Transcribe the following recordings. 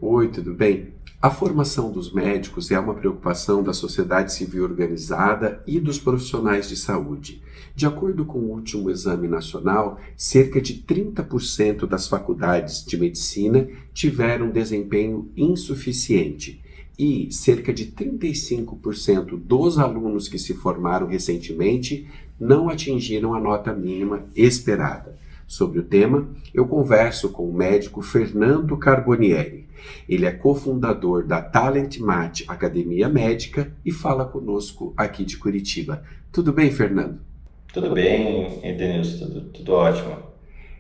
Oi, tudo bem? A formação dos médicos é uma preocupação da sociedade civil organizada e dos profissionais de saúde. De acordo com o último exame nacional, cerca de 30% das faculdades de medicina tiveram desempenho insuficiente e cerca de 35% dos alunos que se formaram recentemente não atingiram a nota mínima esperada. Sobre o tema, eu converso com o médico Fernando Carbonieri. Ele é cofundador da Talent Match Academia Médica e fala conosco aqui de Curitiba. Tudo bem, Fernando? Tudo bem, Edenilson, tudo ótimo.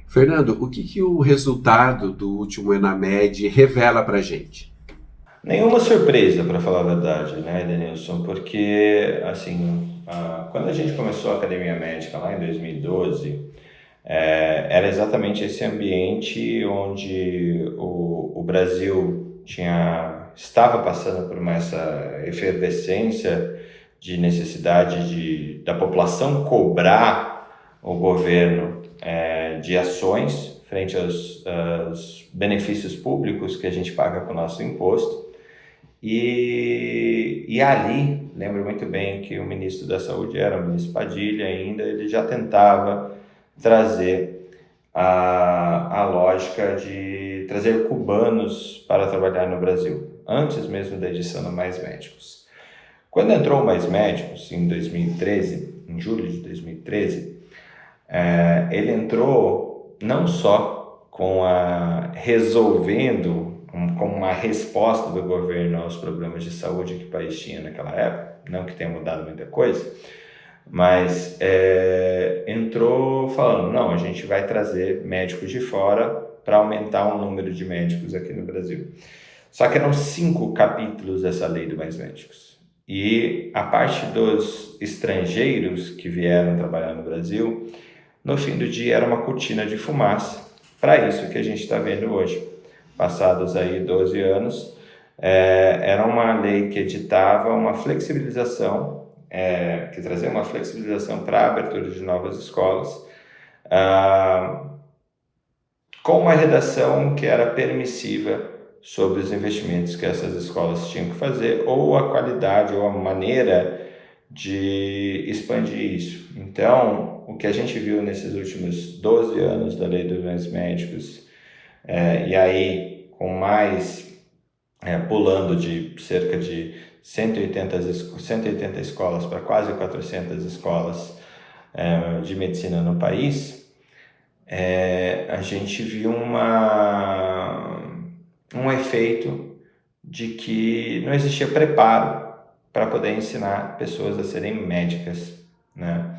Fernando, o que o resultado do último Enamed revela para a gente? Nenhuma surpresa, para falar a verdade, né, Edenilson? Porque, assim, quando a gente começou a Academia Médica lá em 2012, era exatamente esse ambiente onde o Brasil estava passando por essa efervescência de necessidade da população cobrar o governo de ações frente aos benefícios públicos que a gente paga com o nosso imposto. E ali, lembro muito bem que o ministro da Saúde era o ministro Padilha ainda, ele já tentava trazer a lógica de trazer cubanos para trabalhar no Brasil, antes mesmo da edição do Mais Médicos. Quando entrou o Mais Médicos, em 2013, em julho de 2013, ele entrou não só resolvendo com uma resposta do governo aos problemas de saúde que o país tinha naquela época, não que tenha mudado muita coisa, mas entrou falando, não, a gente vai trazer médicos de fora para aumentar o número de médicos aqui no Brasil. Só que eram 5 capítulos dessa lei do Mais Médicos. E a parte dos estrangeiros que vieram trabalhar no Brasil, no fim do dia era uma cortina de fumaça para isso que a gente está vendo hoje. Passados aí 12 anos, era uma lei que editava uma flexibilização, que trazia uma flexibilização para a abertura de novas escolas, com uma redação que era permissiva sobre os investimentos que essas escolas tinham que fazer, ou a qualidade, ou a maneira de expandir isso. Então, o que a gente viu nesses últimos 12 anos da Lei dos Mais Médicos, e aí com mais, pulando de cerca de 180 escolas para quase 400 escolas de medicina no país, a gente viu um efeito de que não existia preparo para poder ensinar pessoas a serem médicas, né?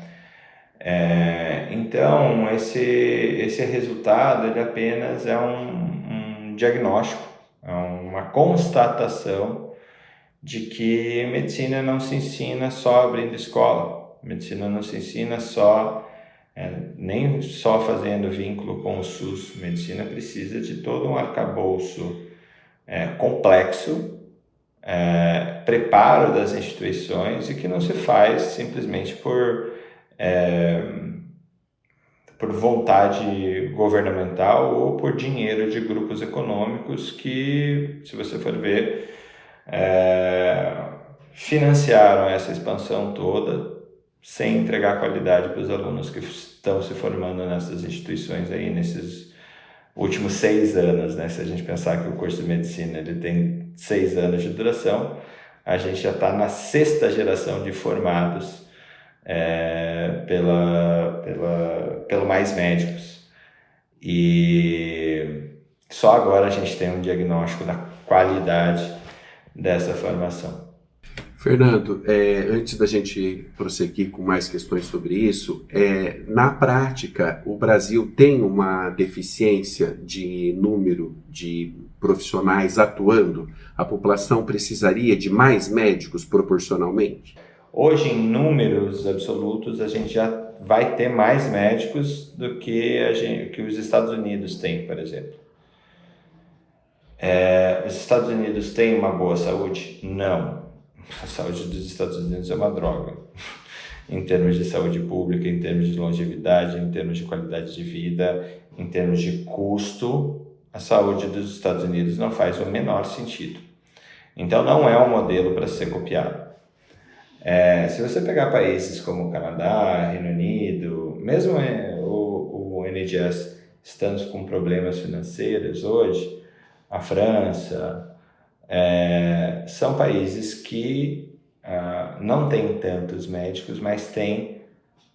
Então, esse resultado ele apenas é um diagnóstico, é uma constatação de que medicina não se ensina só abrindo escola, medicina não se ensina nem só fazendo vínculo com o SUS, medicina precisa de todo um arcabouço complexo, preparo das instituições, e que não se faz simplesmente por vontade governamental ou por dinheiro de grupos econômicos que, se você for ver, financiaram essa expansão toda sem entregar qualidade para os alunos que estão se formando nessas instituições aí nesses últimos 6 anos, né? Se a gente pensar que o curso de medicina ele tem 6 anos de duração, a gente já está na 6ª geração de formados pelo Mais Médicos. E só agora a gente tem um diagnóstico da qualidade dessa formação. Fernando, antes da gente prosseguir com mais questões sobre isso, na prática, o Brasil tem uma deficiência de número de profissionais atuando? A população precisaria de mais médicos proporcionalmente? Hoje, em números absolutos, a gente já vai ter mais médicos do que os Estados Unidos têm, por exemplo. Os Estados Unidos têm uma boa saúde? Não. A saúde dos Estados Unidos é uma droga, em termos de saúde pública, em termos de longevidade, em termos de qualidade de vida, em termos de custo, a saúde dos Estados Unidos não faz o menor sentido. Então não é um modelo para ser copiado. Se você pegar países como o Canadá, Reino Unido, mesmo o NHS estando com problemas financeiros hoje, a França, são países que não têm tantos médicos, mas têm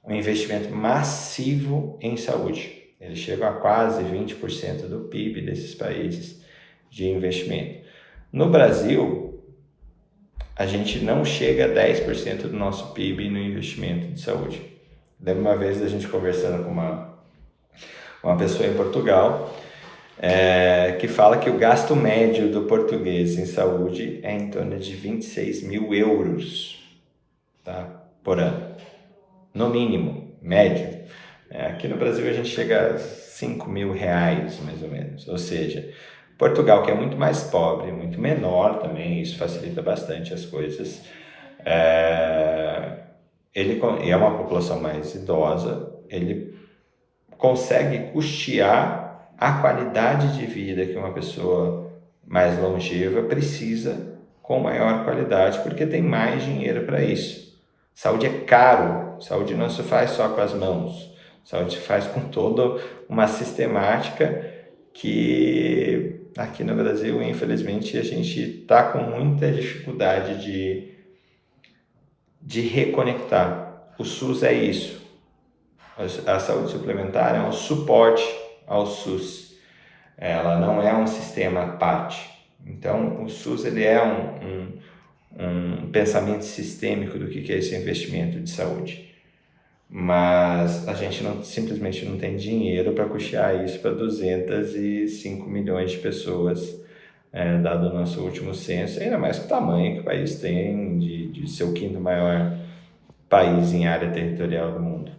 um investimento massivo em saúde. Eles chegam a quase 20% do PIB desses países de investimento. No Brasil, a gente não chega a 10% do nosso PIB no investimento de saúde. Lembro uma vez da gente conversando com uma pessoa em Portugal, que fala que o gasto médio do português em saúde é em torno de 26 mil euros, tá? Por ano. No mínimo, médio. Aqui no Brasil a gente chega a 5 mil reais, mais ou menos. Ou seja, Portugal, que é muito mais pobre, muito menor também, isso facilita bastante as coisas. Ele é uma população mais idosa, ele consegue custear a qualidade de vida que uma pessoa mais longeva precisa com maior qualidade, porque tem mais dinheiro para isso. Saúde é caro, saúde não se faz só com as mãos, saúde se faz com toda uma sistemática que aqui no Brasil, infelizmente, a gente está com muita dificuldade de reconectar. O SUS é isso. A saúde suplementar é um suporte ao SUS. Ela não é um sistema à parte. Então, o SUS ele é um pensamento sistêmico do que é esse investimento de saúde. Mas a gente simplesmente não tem dinheiro para custear isso para 205 milhões de pessoas, dado o nosso último censo, ainda mais com o tamanho que o país tem de ser o quinto maior país em área territorial do mundo.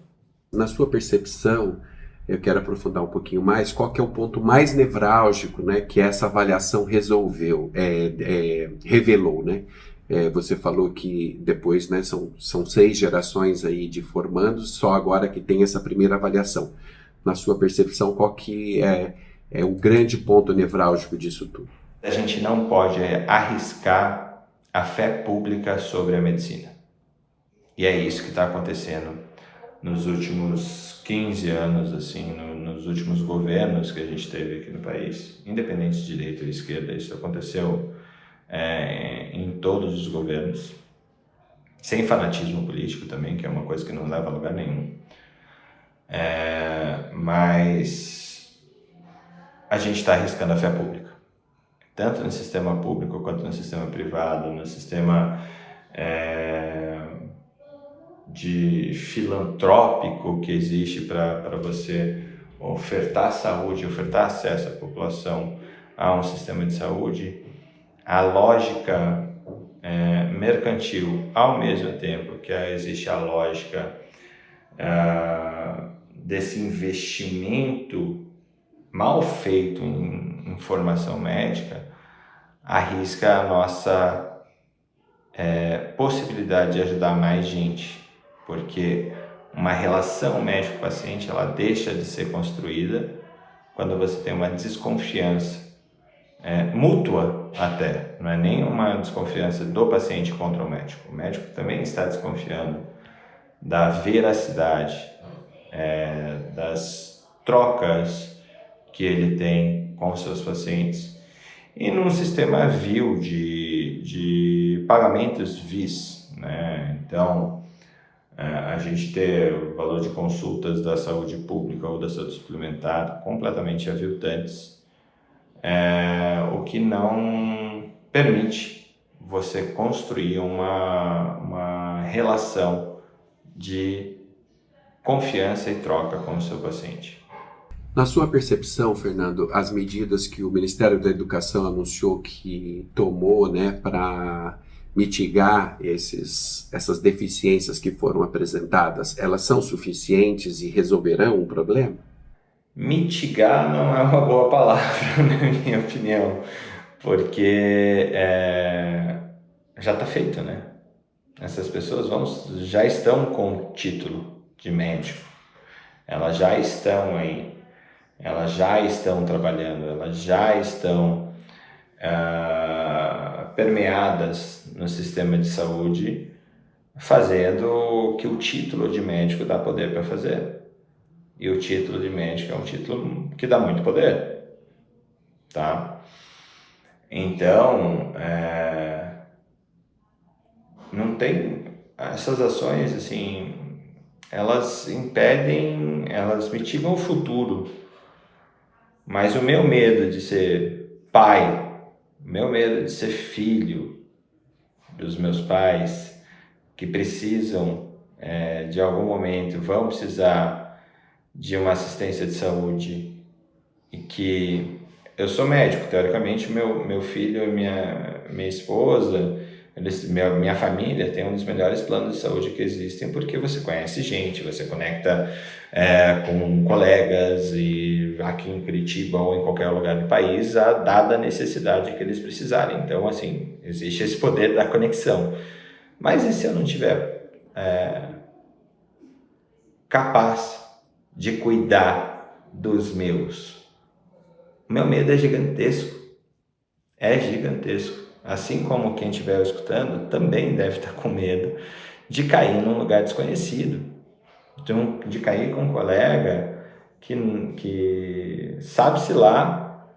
Na sua percepção, eu quero aprofundar um pouquinho mais, qual que é o ponto mais nevrálgico, né, que essa avaliação revelou, né? Você falou que depois, né, são 6 gerações aí de formandos, só agora que tem essa primeira avaliação. Na sua percepção, qual que é o grande ponto nevrálgico disso tudo? A gente não pode arriscar a fé pública sobre a medicina. E é isso que está acontecendo nos últimos 15 anos, assim, nos últimos governos que a gente teve aqui no país, independente de direita ou esquerda, isso aconteceu em todos os governos, sem fanatismo político também, que é uma coisa que não leva a lugar nenhum. Mas a gente está arriscando a fé pública, tanto no sistema público quanto no sistema privado, no sistema de filantrópico que existe para você ofertar saúde, ofertar acesso à população a um sistema de saúde. A lógica mercantil, ao mesmo tempo que existe a lógica desse investimento mal feito em formação médica, arrisca a nossa possibilidade de ajudar mais gente, porque uma relação médico-paciente ela deixa de ser construída quando você tem uma desconfiança mútua até, não é nem uma desconfiança do paciente contra o médico também está desconfiando da veracidade, das trocas que ele tem com seus pacientes, e num sistema vil de pagamentos vis, né? Então, a gente ter o valor de consultas da saúde pública ou da saúde suplementar completamente aviltantes, o que não permite você construir uma relação de confiança e troca com o seu paciente. Na sua percepção, Fernando, as medidas que o Ministério da Educação anunciou que tomou, né, para mitigar essas deficiências que foram apresentadas, elas são suficientes e resolverão o problema? Mitigar não é uma boa palavra, na minha opinião, porque já está feito, né? Essas pessoas já estão com título de médico, elas já estão aí. elas já estão trabalhando, elas já estão permeadas no sistema de saúde, fazendo o que o título de médico dá poder para fazer. E o título de médico é um título que dá muito poder, tá? Então, não tem essas ações, assim, elas impedem, elas mitigam o futuro. Mas o meu medo de ser pai, o meu medo de ser filho dos meus pais, que precisam, de algum momento, vão precisar de uma assistência de saúde, e que eu sou médico, teoricamente, meu filho e minha esposa, minha família tem um dos melhores planos de saúde que existem, porque você conhece gente, você conecta com colegas, e aqui em Curitiba ou em qualquer lugar do país, dada a necessidade que eles precisarem. Então, assim, existe esse poder da conexão. Mas e se eu não tiver capaz de cuidar dos meus? O meu medo é gigantesco. É gigantesco. Assim como quem estiver escutando também deve estar com medo de cair num lugar desconhecido, de cair com um colega que sabe-se lá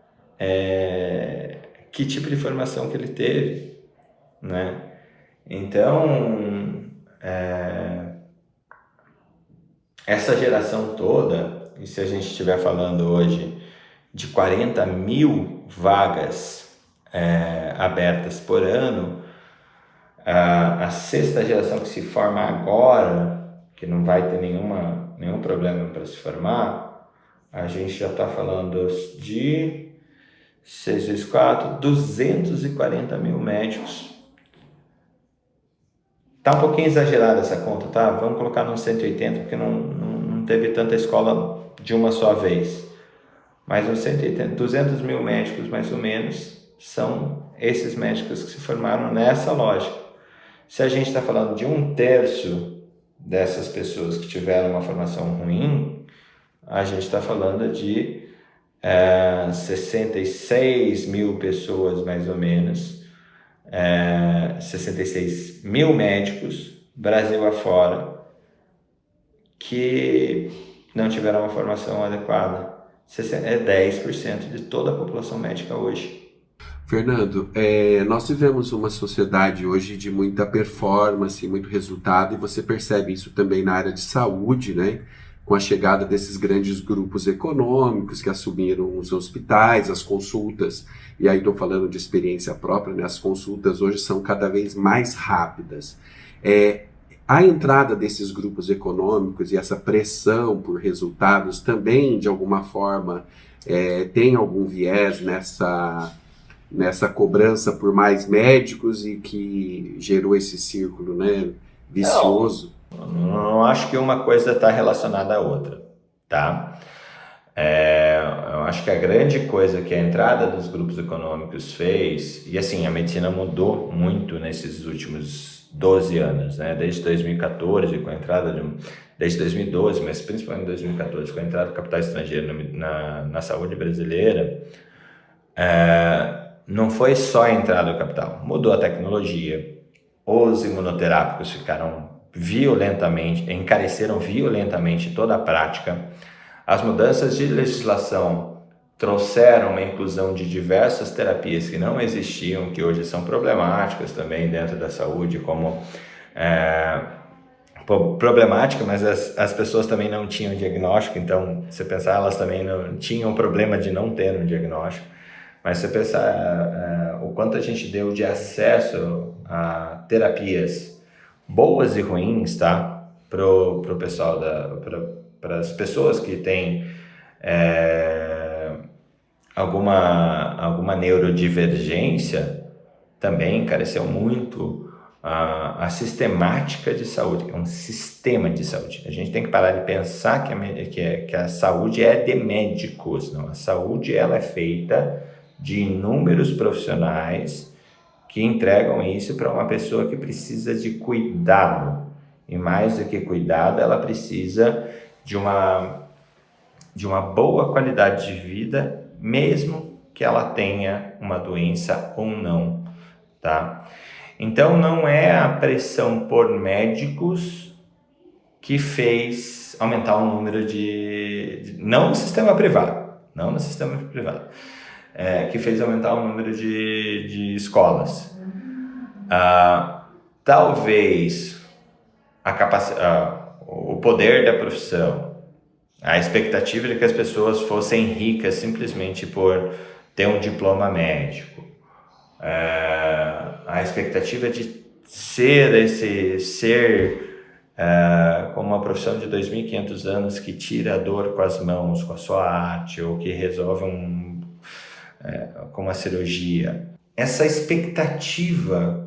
que tipo de formação que ele teve, né? Então, essa geração toda, e se a gente estiver falando hoje de 40 mil vagas abertas por ano, a sexta geração que se forma agora, que não vai ter nenhum problema para se formar, a gente já está falando de 6 vezes 4, 240 mil médicos. Tá um pouquinho exagerada essa conta, tá? Vamos colocar nos 180, porque não teve tanta escola de uma só vez. Mas uns 180, 200 mil médicos mais ou menos, são esses médicos que se formaram nessa lógica. Se a gente está falando de 1/3 dessas pessoas que tiveram uma formação ruim, a gente está falando de 66 mil pessoas mais ou menos, 66 mil médicos, Brasil afora, que não tiveram uma formação adequada. É 10% de toda a população médica hoje. Fernando, nós vivemos uma sociedade hoje de muita performance, muito resultado, e você percebe isso também na área de saúde, né? Com a chegada desses grandes grupos econômicos que assumiram os hospitais, as consultas, e aí estou falando de experiência própria, né? As consultas hoje são cada vez mais rápidas. A entrada desses grupos econômicos e essa pressão por resultados também, de alguma forma, tem algum viés nessa cobrança por mais médicos e que gerou esse círculo, né, vicioso? Não acho que uma coisa está relacionada à outra, tá? Eu acho que a grande coisa que a entrada dos grupos econômicos fez, e assim, a medicina mudou muito nesses últimos 12 anos, né? Desde 2014, com a entrada desde 2012, mas principalmente em 2014, com a entrada do capital estrangeiro na saúde brasileira, não foi só a entrada do capital, mudou a tecnologia, os imunoterápicos encareceram violentamente toda a prática, as mudanças de legislação trouxeram uma inclusão de diversas terapias que não existiam, que hoje são problemáticas também dentro da saúde, como problemática, mas as pessoas também não tinham diagnóstico, então, se pensar, elas também não tinham problema de não ter um diagnóstico. Mas se pensar o quanto a gente deu de acesso a terapias boas e ruins, tá? Pro pessoal, para as pessoas que têm alguma neurodivergência, também encareceu muito a sistemática de saúde. É um sistema de saúde. A gente tem que parar de pensar que a saúde é de médicos. Não, a saúde ela é feita de inúmeros profissionais que entregam isso para uma pessoa que precisa de cuidado. E mais do que cuidado, ela precisa de de uma boa qualidade de vida, mesmo que ela tenha uma doença ou não, tá? Então não é a pressão por médicos que fez aumentar o número não no sistema privado, que fez aumentar o número de escolas. Talvez o poder da profissão, a expectativa de que as pessoas fossem ricas simplesmente por ter um diploma médico, a expectativa de ser como uma profissão de 2.500 anos que tira a dor com as mãos, com a sua arte, ou que resolve com uma cirurgia. Essa expectativa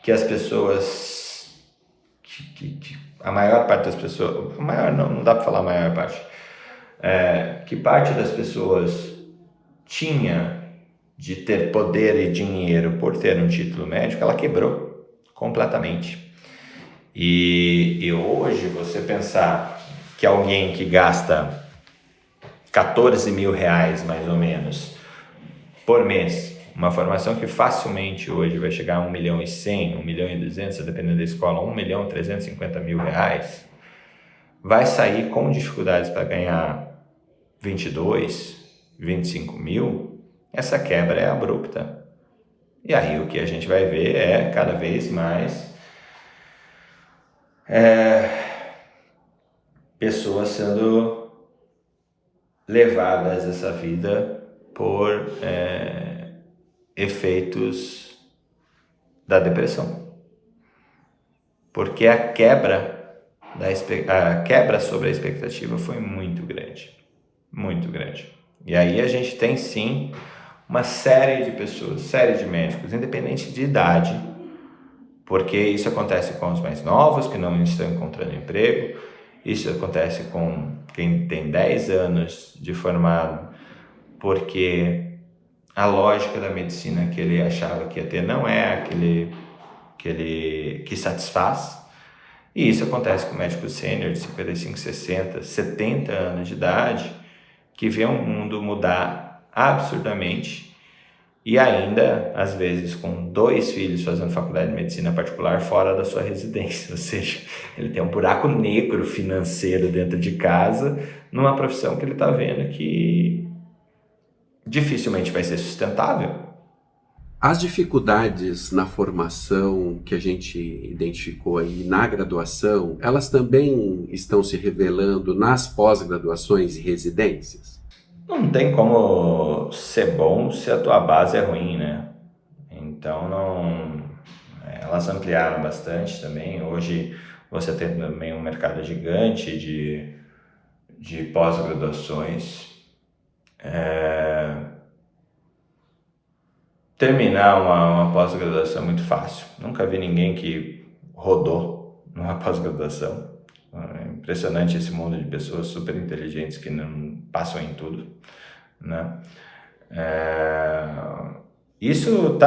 que as pessoas, a maior parte das pessoas, não dá para falar a maior parte, que parte das pessoas tinha de ter poder e dinheiro por ter um título médico, ela quebrou completamente. E hoje você pensar que alguém que gasta 14 mil reais mais ou menos por mês, uma formação que facilmente hoje vai chegar a 1.100.000, 1.200.000, dependendo da escola, 1.350.000 reais, vai sair com dificuldades para ganhar 22, 25 mil, essa quebra é abrupta. E aí o que a gente vai ver é cada vez mais pessoas sendo levadas essa vida por efeitos da depressão, porque a quebra sobre a expectativa foi muito grande, e aí a gente tem sim uma série de pessoas, série de médicos, independente de idade, porque isso acontece com os mais novos que não estão encontrando emprego, isso acontece com quem tem 10 anos de formado, porque a lógica da medicina que ele achava que ia ter não é aquele que satisfaz, e isso acontece com médicos sênior de 55, 60, 70 anos de idade, que vê o mundo mudar absurdamente, e ainda, às vezes, com 2 filhos fazendo faculdade de medicina particular fora da sua residência, ou seja, ele tem um buraco negro financeiro dentro de casa, numa profissão que ele está vendo que dificilmente vai ser sustentável. As dificuldades na formação que a gente identificou aí na graduação, elas também estão se revelando nas pós-graduações e residências? Não tem como ser bom se a tua base é ruim, né? Então, elas ampliaram bastante também. Hoje você tem também um mercado gigante de pós-graduações. Terminar uma pós-graduação é muito fácil. Nunca vi ninguém que rodou numa pós-graduação. É impressionante esse mundo de pessoas super inteligentes que não passam em tudo, né? Isso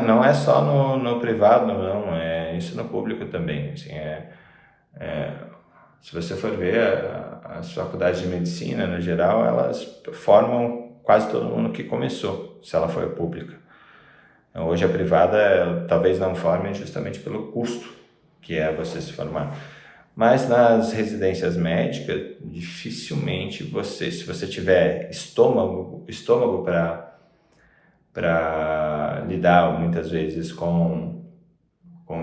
não é só no privado, não, é isso no público também. Assim, se você for ver as faculdades de medicina, no geral, elas formam quase todo mundo que começou, se ela for pública. Hoje a privada talvez não forme justamente pelo custo que é você se formar. Mas nas residências médicas, dificilmente se você tiver estômago para lidar muitas vezes com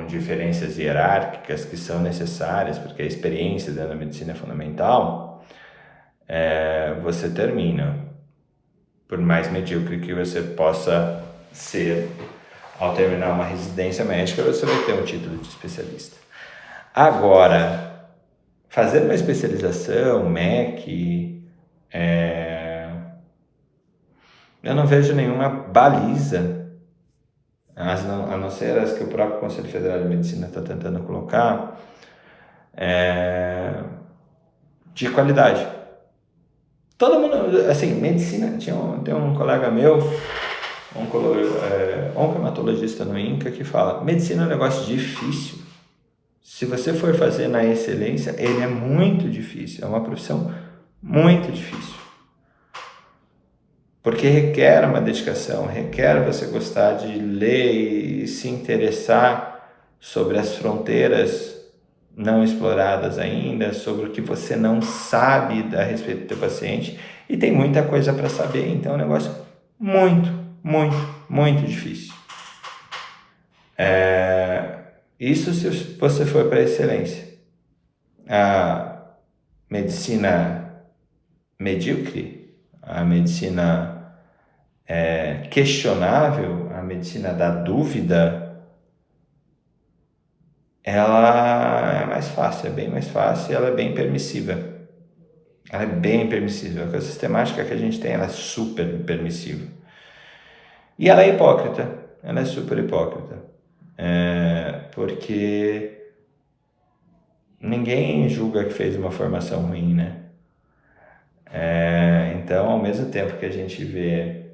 diferenças hierárquicas que são necessárias, porque a experiência dentro da medicina é fundamental, você termina. Por mais medíocre que você possa ser, ao terminar uma residência médica, você vai ter um título de especialista. Agora, fazer uma especialização, MEC, eu não vejo nenhuma baliza, a não ser as que o próprio Conselho Federal de Medicina está tentando colocar, de qualidade. Todo mundo, assim, medicina, tem um colega meu, oncohematologista no INCA, que fala, medicina é um negócio difícil. Se você for fazer na excelência, ele é muito difícil, é uma profissão Muito difícil. Porque requer uma dedicação, requer você gostar de ler e se interessar sobre as fronteiras não exploradas ainda, sobre o que você não sabe a respeito do teu paciente, e tem muita coisa para saber, então é um negócio muito, muito, muito difícil. Isso se você for para a excelência. A medicina medíocre, a medicina questionável, a medicina da dúvida, ela é mais fácil, é bem mais fácil e ela é bem permissiva. Ela é bem permissiva. A sistemática que a gente tem, ela é super permissiva. E ela é hipócrita, ela é super hipócrita. Porque ninguém julga que fez uma formação ruim, né? Então, ao mesmo tempo que a gente vê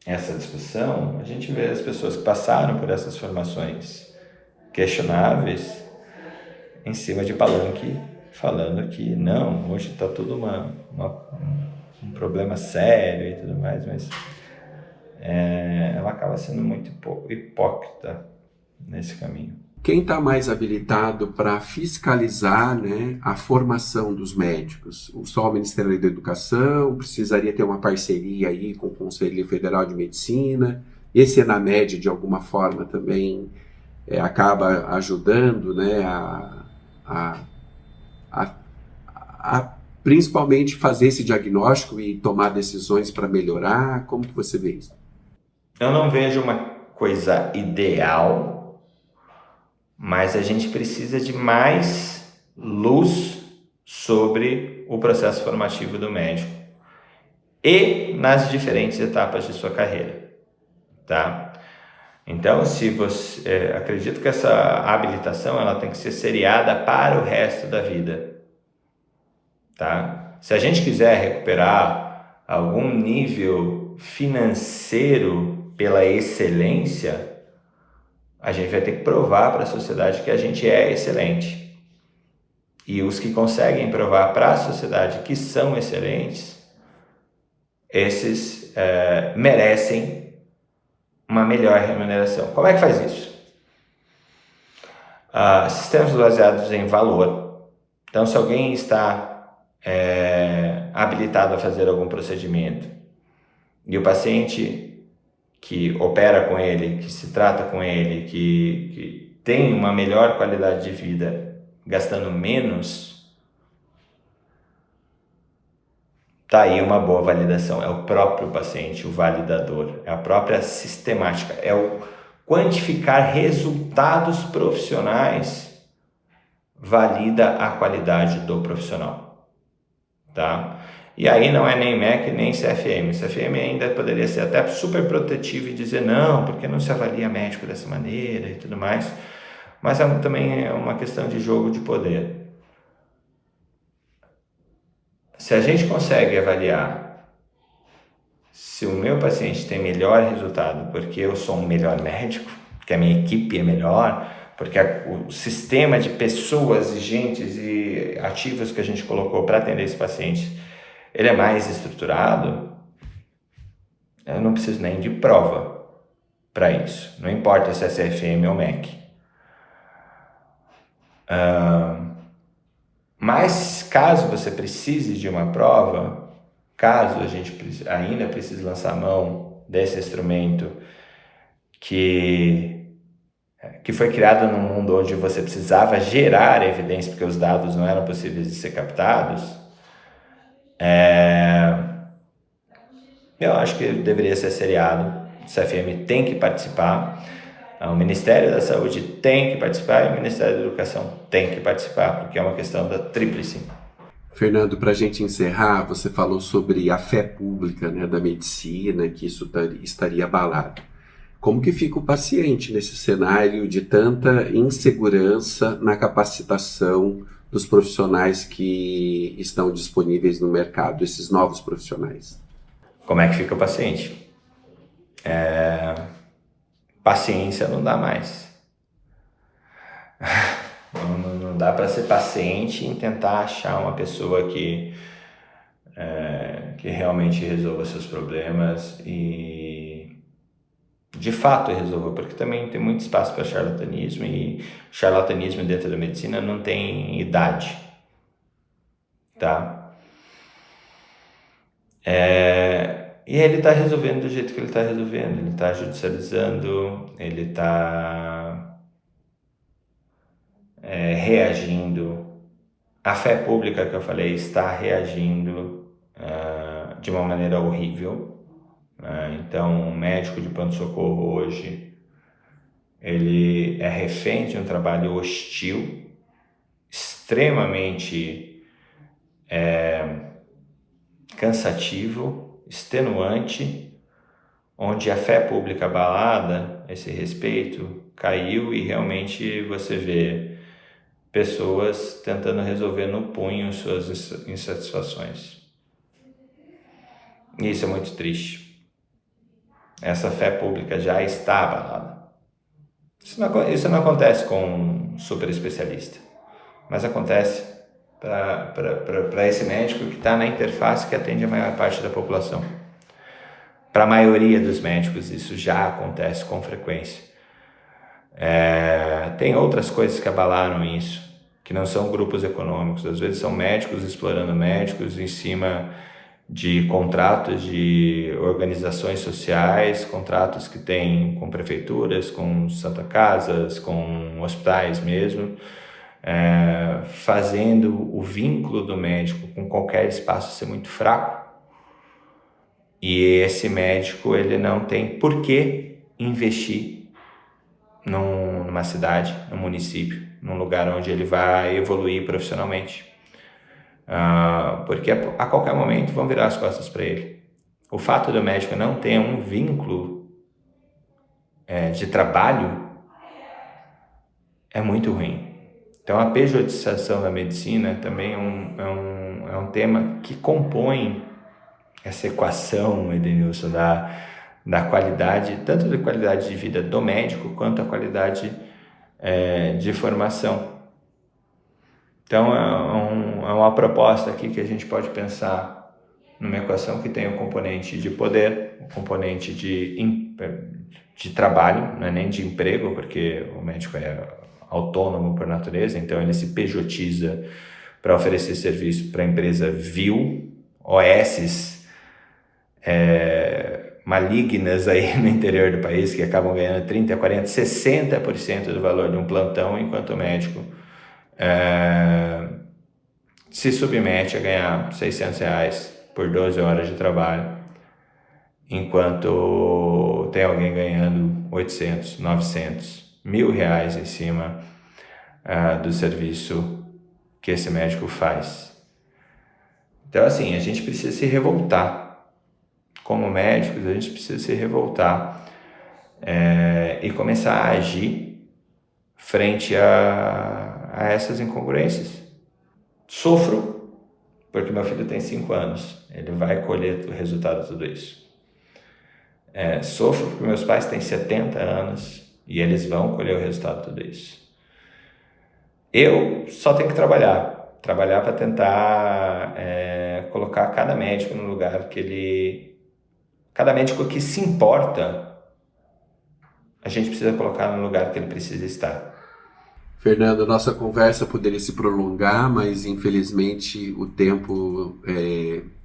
essa discussão, a gente vê as pessoas que passaram por essas formações questionáveis em cima de palanque falando que não, hoje está tudo um problema sério e tudo mais, mas ela acaba sendo muito hipócrita nesse caminho. Quem está mais habilitado para fiscalizar, né, a formação dos médicos? Só o Ministério da Educação? Precisaria ter uma parceria aí com o Conselho Federal de Medicina? Esse ENAMED, de alguma forma, também acaba ajudando, né, a principalmente fazer esse diagnóstico e tomar decisões para melhorar? Como que você vê isso? Eu não vejo uma coisa ideal, mas a gente precisa de mais luz sobre o processo formativo do médico e nas diferentes etapas de sua carreira, tá? Então, se você acredito que essa habilitação ela tem que ser seriada para o resto da vida, tá? Se a gente quiser recuperar algum nível financeiro pela excelência, a gente vai ter que provar para a sociedade que a gente é excelente. E os que conseguem provar para a sociedade que são excelentes, esses merecem uma melhor remuneração. Como é que faz isso? Sistemas baseados em valor. Então, se alguém está habilitado a fazer algum procedimento e o paciente que opera com ele, que se trata com ele, que tem uma melhor qualidade de vida gastando menos, tá aí uma boa validação. É o próprio paciente, o validador, é a própria sistemática, é o quantificar resultados profissionais valida a qualidade do profissional, tá? E aí não é nem MEC nem CFM. CFM ainda poderia ser até super protetivo e dizer não, porque não se avalia médico dessa maneira e tudo mais. Mas também é uma questão de jogo de poder. Se a gente consegue avaliar se o meu paciente tem melhor resultado porque eu sou um melhor médico, porque a minha equipe é melhor, porque o sistema de pessoas e gentes e ativos que a gente colocou para atender esse paciente, ele é mais estruturado, eu não preciso nem de prova para isso. Não importa se é CFM ou MEC. Mas caso você precise de uma prova, caso a gente ainda precise lançar a mão desse instrumento que foi criado num mundo onde você precisava gerar evidência porque os dados não eram possíveis de ser captados, eu acho que deveria ser seriado. O CFM tem que participar, o Ministério da Saúde tem que participar e o Ministério da Educação tem que participar, porque é uma questão da tríplice. Fernando, para a gente encerrar, você falou sobre a fé pública, né, da medicina, que isso estaria abalado. Como que fica o paciente nesse cenário de tanta insegurança na capacitação dos profissionais que estão disponíveis no mercado, esses novos profissionais? Como é que fica o paciente? Paciência não dá mais. Não dá para ser paciente em tentar achar uma pessoa que realmente resolva seus problemas e de fato resolva, porque também tem muito espaço para charlatanismo, e charlatanismo dentro da medicina não tem idade, tá? E ele está resolvendo do jeito que ele está resolvendo, ele está judicializando, ele está reagindo. A fé pública que eu falei está reagindo de uma maneira horrível. Então, um médico de pronto-socorro hoje, ele é refém de um trabalho hostil, extremamente cansativo, extenuante, onde a fé pública abalada, esse respeito, caiu, e realmente você vê pessoas tentando resolver no punho suas insatisfações. E isso é muito triste. Essa fé pública já está abalada. Isso não acontece com um super especialista, mas acontece para esse médico que está na interface que atende a maior parte da população. Para a maioria dos médicos isso já acontece com frequência. Tem outras coisas que abalaram isso, que não são grupos econômicos. Às vezes são médicos explorando médicos em cima de contratos de organizações sociais, contratos que tem com prefeituras, com Santa Casas, com hospitais mesmo, fazendo o vínculo do médico com qualquer espaço ser muito fraco. E esse médico, ele não tem por que investir numa cidade, num município, num lugar onde ele vai evoluir profissionalmente. Porque a qualquer momento vão virar as costas para ele. O fato do médico não ter um vínculo de trabalho é muito ruim. Então, a pejotização da medicina também é um tema que compõe essa equação, Edenilson, da qualidade, tanto da qualidade de vida do médico, quanto a qualidade de formação. Então, é uma proposta aqui que a gente pode pensar numa equação que tem o componente de poder, o componente de trabalho, não é nem de emprego, porque o médico é autônomo por natureza, então ele se pejotiza para oferecer serviço para a empresa vil, OSs malignas aí no interior do país, que acabam ganhando 30%, 40%, 60% do valor de um plantão, enquanto o médico se submete a ganhar R$600 por 12 horas de trabalho, enquanto tem alguém ganhando 800, 900, R$1.000 em cima do serviço que esse médico faz. Então, assim, a gente precisa se revoltar. Como médicos, a gente precisa se revoltar e começar a agir frente a essas incongruências. Sofro, porque meu filho tem 5 anos, ele vai colher o resultado de tudo isso. Sofro porque meus pais têm 70 anos e eles vão colher o resultado de tudo isso. Eu só tenho que trabalhar para tentar colocar cada médico no lugar que ele... Cada médico que se importa, a gente precisa colocar no lugar que ele precisa estar. Fernando, nossa conversa poderia se prolongar, mas infelizmente o tempo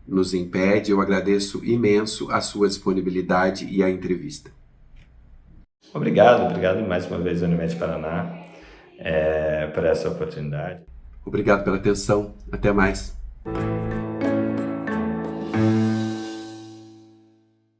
nos impede. Eu agradeço imenso a sua disponibilidade e a entrevista. Obrigado mais uma vez, Unimed Paraná, por essa oportunidade. Obrigado pela atenção. Até mais.